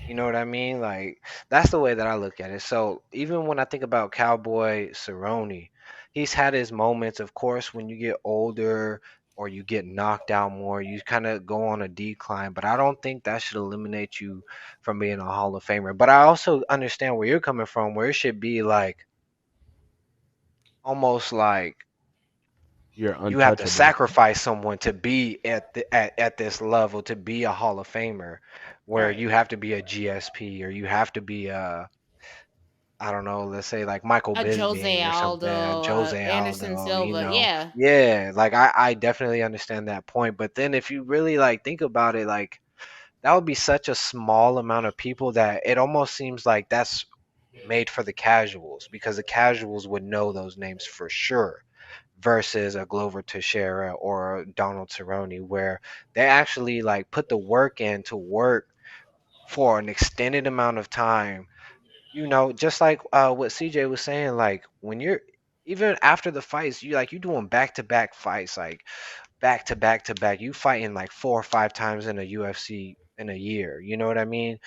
You know what I mean? Like, that's the way that I look at it. So even when I think about Cowboy Cerrone, he's had his moments. Of course, when you get older or you get knocked out more, you kind of go on a decline. But I don't think that should eliminate you from being a Hall of Famer. But I also understand where you're coming from, where it should be like almost like You're you have to untouchable. sacrifice someone to be at this level, to be a Hall of Famer, where Right. you have to be a GSP or you have to be a, I don't know, let's say like Michael A Jose Bisping or something, Aldo, Jose Anderson Aldo, you Silva. know. Yeah. Yeah, like I definitely understand that point. But then if you really like think about it, like that would be such a small amount of people that it almost seems like that's made for the casuals, because the casuals would know those names for sure, versus a Glover Teixeira or a Donald Cerrone, where they actually like put the work in to work for an extended amount of time. You know, just like what CJ was saying, like when you're even after the fights, you doing back to back fights, like back to back to back. You fighting like 4 or 5 times in a UFC in a year. You know what I mean?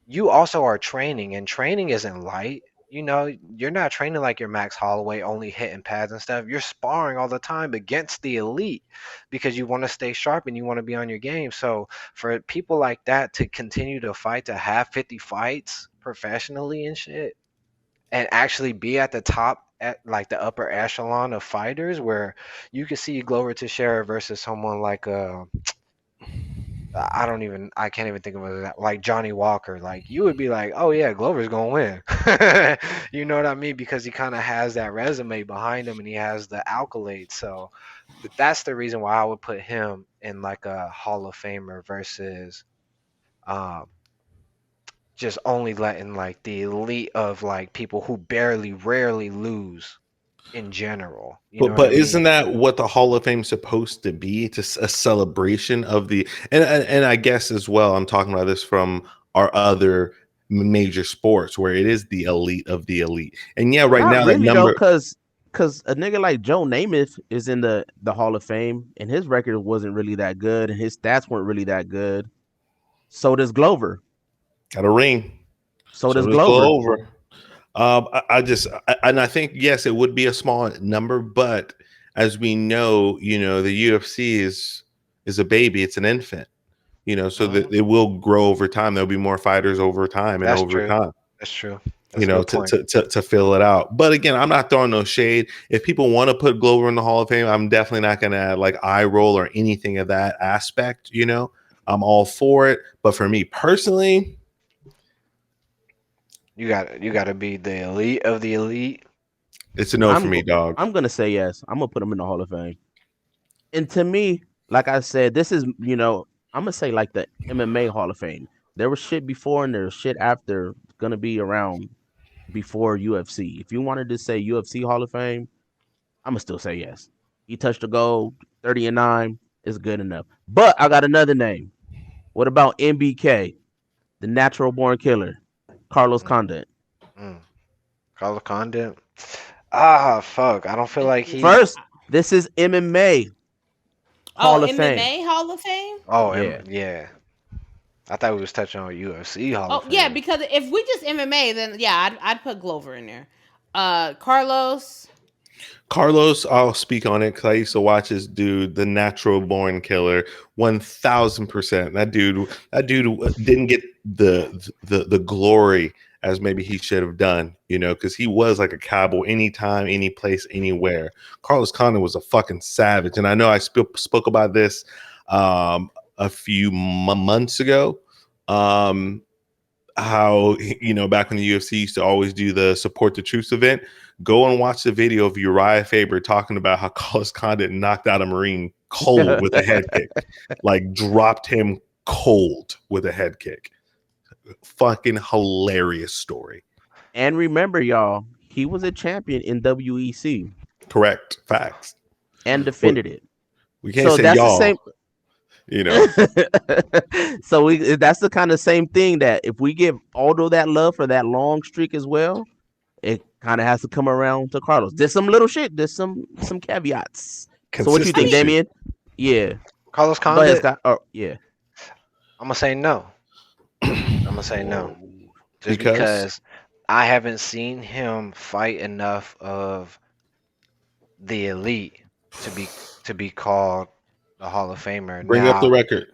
You also are training, and training isn't light. You know, you're not training like your Max Holloway, only hitting pads and stuff. You're sparring all the time against the elite because you want to stay sharp and you want to be on your game. So for people like that to continue to fight, to have 50 fights professionally and shit, and actually be at the top, at like the upper echelon of fighters, where you could see Glover Teixeira versus someone like I can't even think of it, like Johnny Walker. Like you would be like, oh yeah, Glover's gonna win. You know what I mean? Because he kind of has that resume behind him and he has the accolades. So that's the reason why I would put him in like a Hall of Famer versus um just only letting like the elite of like people who rarely lose in general. You know what I But mean? isn't that what the Hall of Fame's supposed to be? It's a celebration of the and I guess as well. I'm talking about this from our other major sports where it is the elite of the elite. And yeah, right Not now that really though, number. because a nigga like Joe Namath is in the Hall of Fame, and his record wasn't really that good, and his stats weren't really that good. So does Glover. Got a ring. So does So does Glover. Glover. And I think yes, it would be a small number, but as we know, the UFC is a baby. It's an infant. So that it will grow over time. There'll be more fighters over time and That's over true. time. That's true. That's a good point. To fill it out. But again, I'm not throwing no shade. If people want to put Glover in the Hall of Fame, I'm definitely not going to add like eye roll or anything of that aspect. I'm all for it. But for me personally, You got to be the elite of the elite. it's a no for me, dog. I'm gonna say yes. I'm gonna put him in the Hall of Fame. And to me, like I said, this is I'm gonna say like the MMA Hall of Fame. There was shit before and there's shit after. It's gonna be around before UFC. If you wanted to say UFC Hall of Fame, I'm gonna still say yes. He touched the goal, 30-9 is good enough. But I got another name. What about MBK, the natural born killer, Carlos Condit? Carlos Condit. Ah, fuck. I don't feel like he. First, this is MMA Hall of Fame. MMA Hall of Fame? Oh, Yeah. yeah. I thought we was touching on UFC Hall of Fame. Yeah, because if we just MMA, then yeah, I'd put Glover in there. Carlos, I'll speak on it because I used to watch this dude, the natural born killer, 1000%. That dude didn't get the glory as maybe he should have done, because he was like a cowboy anytime, any place, anywhere. Carlos Condit was a fucking savage, and I know I spoke about this a few months ago. How back when the UFC used to always do the support the troops event, go and watch the video of Uriah Faber talking about how Carlos Condit knocked out a Marine cold with a head kick, like dropped him cold with a head kick. Fucking hilarious story. And remember, y'all, he was a champion in WEC Correct. Facts. and defended it. We can't So say that's y'all. the same. You know. So that's the kind of same thing that if we give Aldo that love for that long streak as well, it kind of has to come around to Carlos. There's some little shit. There's some caveats. So what you think, Consistency. Damien? Yeah. Carlos Go ahead, Condit. Scott. Oh, yeah. I'm gonna say no. I'm gonna say no. Just Because? because I haven't seen him fight enough of the elite to be called the Hall of Famer. Bring up the record.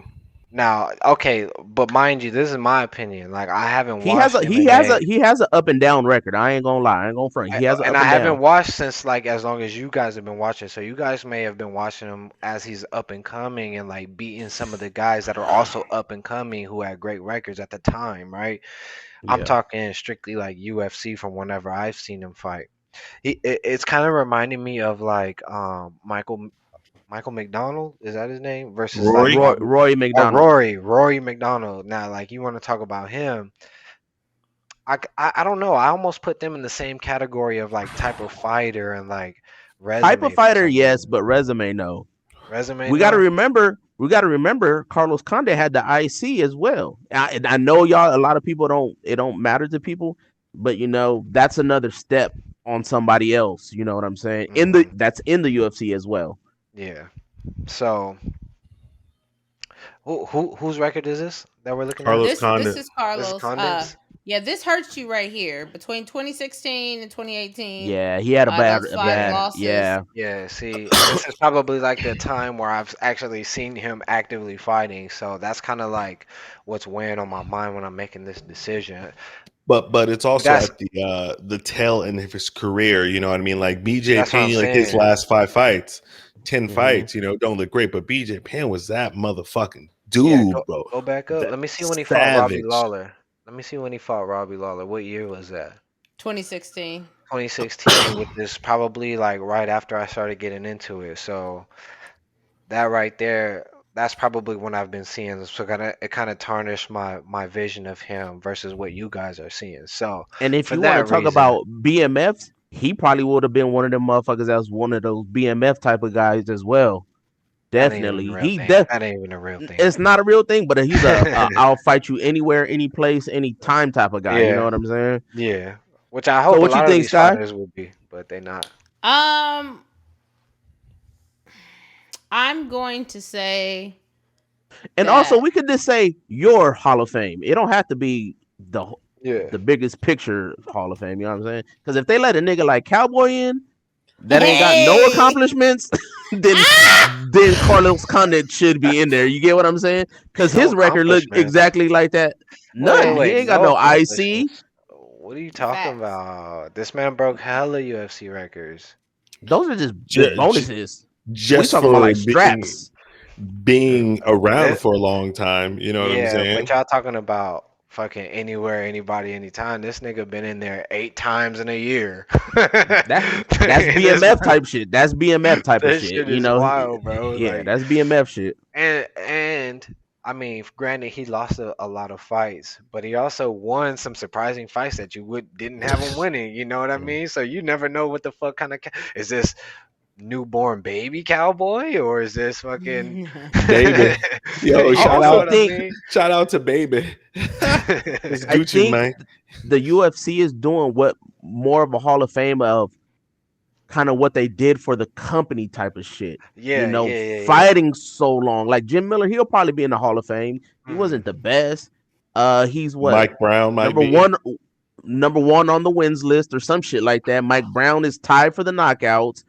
Now, okay, but mind you, this is my opinion. Like I haven't He watched has a up and down record. I ain't gonna lie. I ain't gonna front. He has a and up I and haven't down. watched since like as long as you guys have been watching. So you guys may have been watching him as he's up and coming and like beating some of the guys that are also up and coming who had great records at the time, right? I'm Yeah. talking strictly like UFC from whenever I've seen him fight. It's kind of reminding me of like Michael McDonald, is that his name? Versus Rory? like Roy McDonald. Rory McDonald. Now, like you want to talk about him, I don't know. I almost put them in the same category of like type of fighter and like resume. Type of fighter, yes, but resume, no. Resume. We got to remember. Carlos Condit had the IC as well. I know y'all. A lot of people it don't matter to people, but you know that's another step on somebody else. You know what I'm saying? That's in the UFC as well. Yeah. So, whose record is this that we're looking Carlos at? This Condit. is Carlos. Condit's? Yeah, this hurts you right here between 2016 and 2018. Yeah, he had a those five bad. losses. Yeah, Yeah, see, this is probably like the time where I've actually seen him actively fighting. So that's kind of like what's weighing on my mind when I'm making this decision. But it's also That's- at the tail end of his career. You know what I mean? Like BJ That's what I'm Penn, like his saying. last 5 fights, 10 Mhm. fights. You know, don't look great, but BJ Penn was that motherfucking dude, bro. Go back up. That Let me see when he fought Robbie savage. Lawler. Let me see when he fought Robbie Lawler. What year was that? 2016. 2016, which is probably like right after I started getting into it. So that right there, that's probably when I've been seeing this. So it kind of tarnished my vision of him versus what you guys are seeing. So and if for you want that to talk reason- about BMFs, he probably would have been one of them motherfuckers that was one of those BMF type of guys as well. that ain't even Definitely, a real thing. That ain't even a real thing. It's not a real thing, but he's a I'll fight you anywhere, any place, any time type of guy. You Yeah. know what I'm saying? Yeah, which I hope what a you lot think, of these Sky? fighters would be, but they not. I'm going to say, And that- also, we could just say your Hall of Fame. It don't have to be the biggest picture Hall of Fame. You know what I'm saying? Because if they let a nigga like Cowboy in that ain't got no Hey! accomplishments, then Carlos Condit should be in there. You get what I'm saying? Because No his record looked accomplishments. exactly like that. None. Wait, he ain't got no IC. accomplishments. What are you talking Facts. about? This man broke hella UFC records. Those are just Ju- bonuses. We Just talking for about like being, straps. being around Yeah. for a long time. You know what I'm Yeah, saying? but y'all talking about fucking anywhere, anybody, anytime. This nigga been in there 8 times in a year. That's BMF type shit. That's BMF type of That shit. shit You is know? wild, bro. Yeah, Like, that's BMF shit. and I mean, granted, he lost a lot of fights, but he also won some surprising fights that you didn't have him winning. You know what I mean? So you never know what the fuck kind of is this newborn baby cowboy or is this fucking Baby. Yo, You shout know out. what I think- mean? Shout out to Baby. It's I Gucci, think man. the UFC is doing what more of a Hall of Fame of kind of what they did for the company type of shit. Yeah, you know, yeah. fighting so long. Like Jim Miller, he'll probably be in the Hall of Fame. He Mhm. wasn't the best. He's what Mike Brown might be. number one on the wins list or some shit like that. Mike Brown is tied for the knockouts.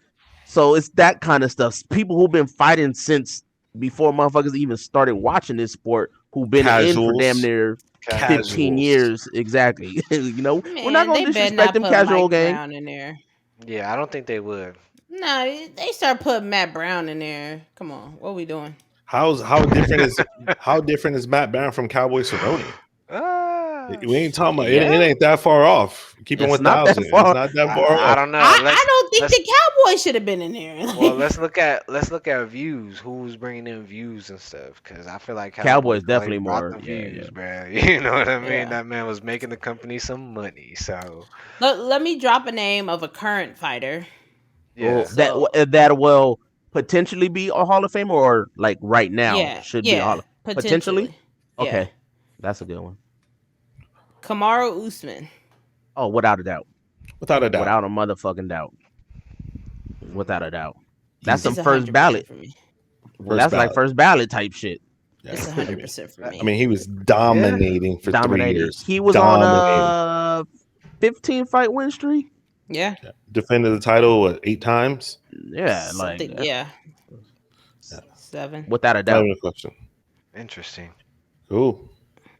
So it's that kind of stuff. People who've been fighting since before motherfuckers even started watching this sport, who've been in for Casuals. damn near 15 years. Exactly. You know, we're not Man, going to they better disrespect not them put casual Mike gang. Brown in there. Yeah, I don't think they would. No, they start putting Matt Brown in there. Come on, what we doing? How different is Matt Brown from Cowboy Cerrone? We ain't talking about it. It ain't that far off. Keep it It's 1,000. not that It's far. not that far I off. don't know. I don't think the Cowboys should have been in there. Well, let's look at views. Who's bringing in views and stuff? Because I feel like Cowboys probably definitely brought more, the yeah, views, yeah. man. You know what I mean? Yeah. That man was making the company some money. So Let me drop a name of a current fighter. yeah, Well, that will potentially be a Hall of Famer, or like right now should be a Hall of potentially. Yeah. Okay, that's a good one. Kamaru Usman. Oh, without a doubt. Without a doubt. Without a motherfucking doubt. Without a doubt. That's some It's first 100% ballot. for me. That's like first ballot type shit. It's 100% for me. I mean, he was dominating for 3 years. He was on a 15 fight win streak. Yeah. Defended the title, what, 8 times? Yeah, Something, like yeah. 7. Without a Not doubt. even a question. interesting. Cool.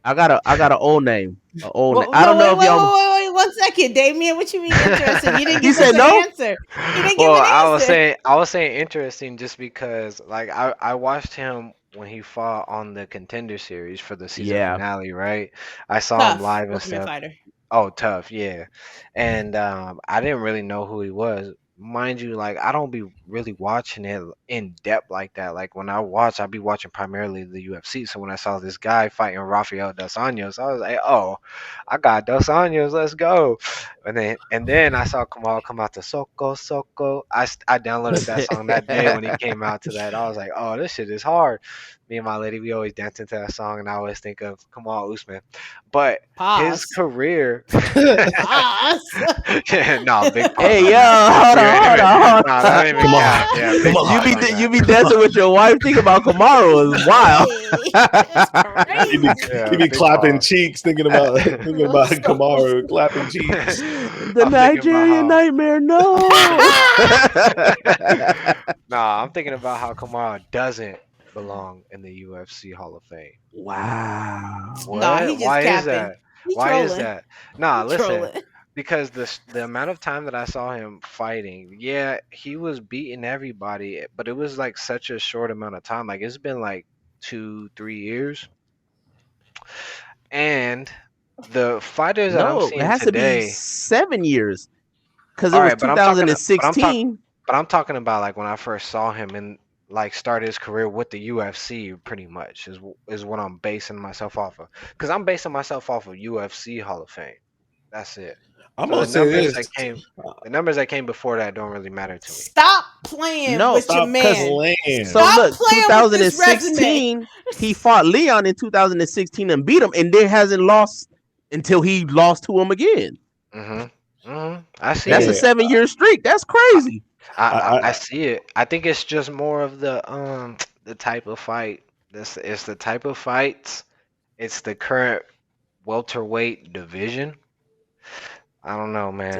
I got an old name. I don't know if y'all. Wait, 1 second, Damien. What you mean interesting? You didn't He give said us an no? answer. You didn't Well, give an answer. I was saying interesting just because like I watched him when he fought on the Contender Series for the season finale, right? I saw him Tough live and Ultimate stuff. Fighter. Oh, tough, yeah. And I didn't really know who he was. Mind you, like I don't be really watching it in depth like that. Like when I watch, I be watching primarily the UFC. So when I saw this guy fighting Rafael Dos Anjos, I was like, "Oh, I got Dos Anjos, let's go!" And then I saw Kamal come out to Soko Soko. I downloaded that song that day when he came out to that. I was like, "Oh, this shit is hard." Me and my lady, we always dance into that song, and I always think of Kamaru Usman. But his career, Pause. yeah, no, big pause. Hey, yo, hold on. Nah, that ain't even Come on. count. Yeah, big Come on. pause on that. You be dancing with your wife thinking about Kamaru is wild. It's He be, crazy. Yeah, he be big clapping pause. cheeks, thinking about Kamaru, clapping cheeks. The I'm thinking about Nigerian how- nightmare, no. Nah, I'm thinking about how Kamaru doesn't belong in the UFC Hall of Fame. Wow. What? Nah, he just Why is capping. that? He Why trolling. is that? Nah, He listen. trolling. Because the amount of time that I saw him fighting, yeah, he was beating everybody, but it was like such a short amount of time. Like it's been like 2-3 years, and the fighters that I'm No, it seeing has to be today. 7 years. Because it All was right, but I'm talking- but I'm 2016. But I'm talking about like when I first saw him and like started his career with the UFC. Pretty much is what I'm basing myself off of. Because I'm basing myself off of UFC Hall of Fame. That's it. I'm So gonna say this. the numbers that came before that don't really matter to me. Stop playing No, with your Stop man. playing. So Stop look, playing with this 2016, he fought Leon in 2016 and beat him, and then hasn't lost until he lost to him again. I see That's it. a 7-year streak. That's crazy. I see it. I think it's just more of the type of fight. It's the type of fights. It's the current welterweight division. I don't know, man.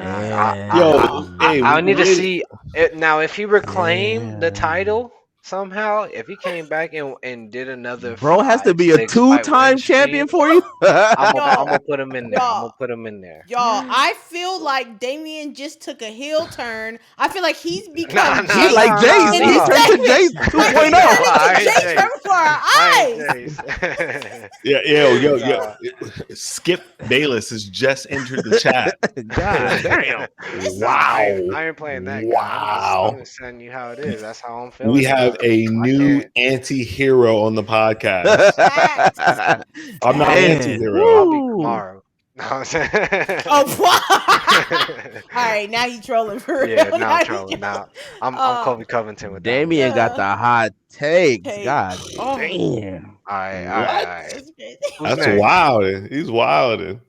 I need to see it now. If he reclaimed the title somehow, if he came back and did another, Bro has to be a 5-6 fight two-time win champion streak, for you. I'm gonna put him in there. I'm gonna put him in there. Y'all, I feel like Damien just took a heel turn. I feel like he's become He's like Jace. in He this turned to segment. Jace Like, 2.0. he's I turning ain't to Jace right before our I eyes. ain't Yo. Skip Bayless has just entered the chat. God damn. Wow. I ain't playing that. Wow. I'm just telling you how it is. That's how I'm feeling. We have a new can't. anti-hero on the podcast. I'm not Man. anti-hero. I'll be Woo. Kamaru. No, I'm saying. Oh, wow. All right, now you trolling for real. Yeah, now Now I'm you trolling. trolling. Now I'm Kobe Covington with that. Damien got the hot takes. Hey. God Oh. damn. All right. That's crazy. That's next? wild. He's wilding.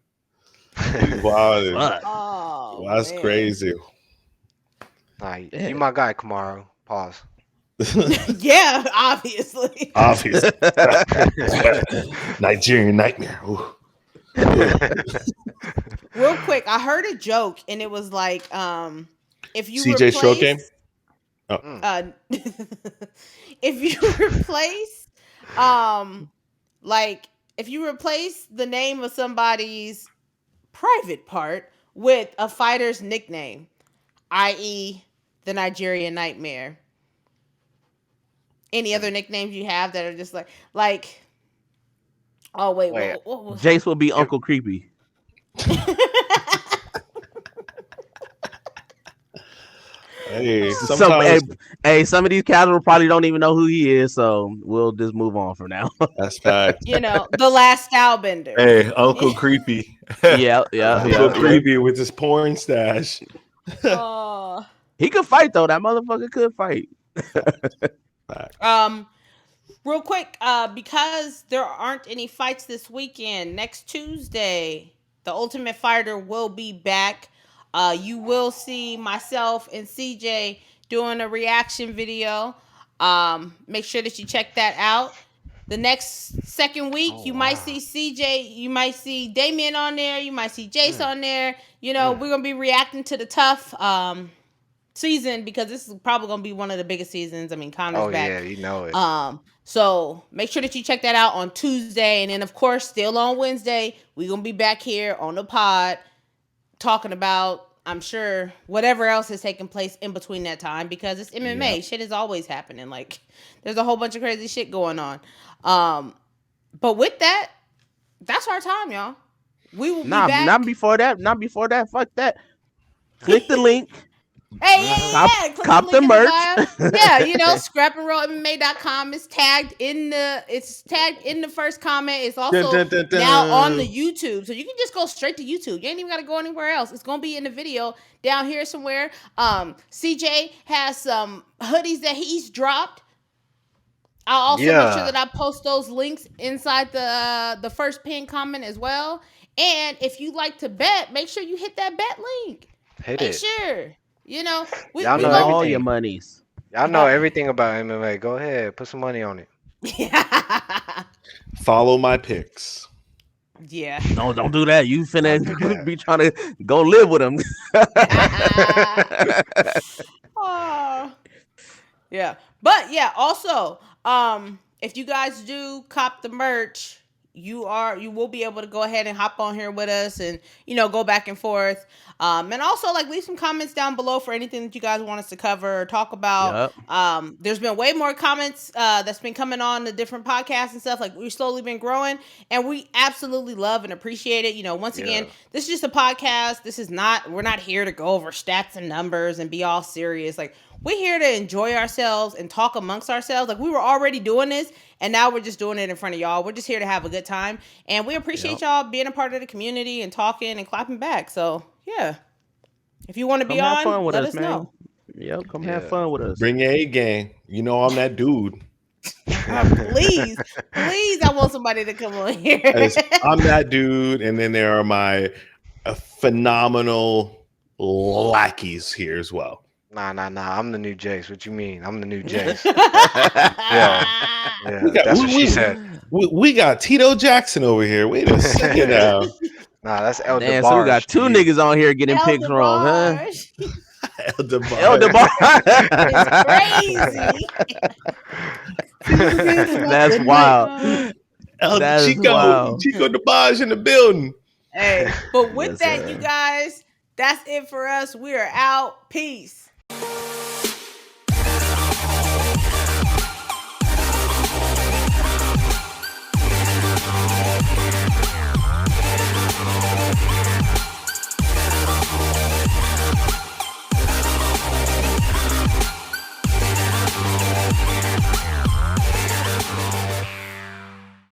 He's wilding. Fuck. Oh, That's man. crazy. Nah, you my guy, Kamaru. Pause. Yeah, obviously. Obvious. Nigerian nightmare. Ooh. Real quick, I heard a joke and it was like, if you CJ short game? if you replace, like if you replace the name of somebody's private part with a fighter's nickname, i.e., the Nigerian Nightmare. Any other nicknames you have that are just like? Oh wait. What was Jace will be Uncle Creepy. Hey, Some sometimes some of these casuals probably don't even know who he is, so we'll just move on from now. that's fact. You know, the last style bender. Hey, Uncle Creepy. yeah. Uncle Creepy with his porn stash. Oh. He could fight though. That motherfucker could fight. Real quick, because there aren't any fights this weekend, next Tuesday, the Ultimate Fighter will be back. You will see myself and CJ doing a reaction video. Make sure that you check that out. The next second week, you might see CJ, you might see Damien on there, you might see Jace on there. You know, we're gonna be reacting to the tough season because this is probably gonna be one of the biggest seasons. I mean, Connor's back. Yeah, you know it. So make sure that you check that out on Tuesday, and then of course, still on Wednesday, we're gonna be back here on the pod talking about, I'm sure, whatever else is taking place in between that time because it's MMA. Yep. Shit is always happening. Like, there's a whole bunch of crazy shit going on. But with that, that's our time, y'all. We will be back. Not before that. Fuck that. Click the link. Hey, cop the merch. Yeah, you know, scrapandrollmma.com is tagged in the first comment. It's also now on the YouTube. So you can just go straight to YouTube. You ain't even got to go anywhere else. It's going to be in the video down here somewhere. CJ has some hoodies that he's dropped. I'll also make sure that I post those links inside the first pinned comment as well. And if you like to bet, make sure you hit that bet link. Make sure. You know, y'all know all your monies. Y'all know everything about MMA. Go ahead, put some money on it. Follow my picks. Yeah. No, don't do that. You finna be trying to go live with them. Yeah. But yeah, also, if you guys do cop the merch, you will be able to go ahead and hop on here with us and, you know, go back and forth. And also, like, leave some comments down below for anything that you guys want us to cover or talk about. Yep. There's been way more comments that's been coming on the different podcasts and stuff. Like, we've slowly been growing, and we absolutely love and appreciate it. You know, once again, this is just a podcast. We're not here to go over stats and numbers and be all serious. Like, we're here to enjoy ourselves and talk amongst ourselves. Like, we were already doing this, and now we're just doing it in front of y'all. We're just here to have a good time, and we appreciate y'all being a part of the community and talking and clapping back. So, yeah. If you want to be on, let us know. Yep, come have fun with us. Bring your A game. You know I'm that dude. Please, I want somebody to come on here. I'm that dude, and then there are my phenomenal lackeys here as well. Nah. I'm the new Jace. What you mean? I'm the new Jace. yeah. That's what she said. We got Tito Jackson over here. Wait a second now. Nah, that's El Damn, DeBarge. so we got two niggas on here getting picks wrong, huh? El DeBarge. It's crazy. That's wild. Chico DeBarge in the building. Hey, but with that, you guys, that's it for us. We are out. Peace.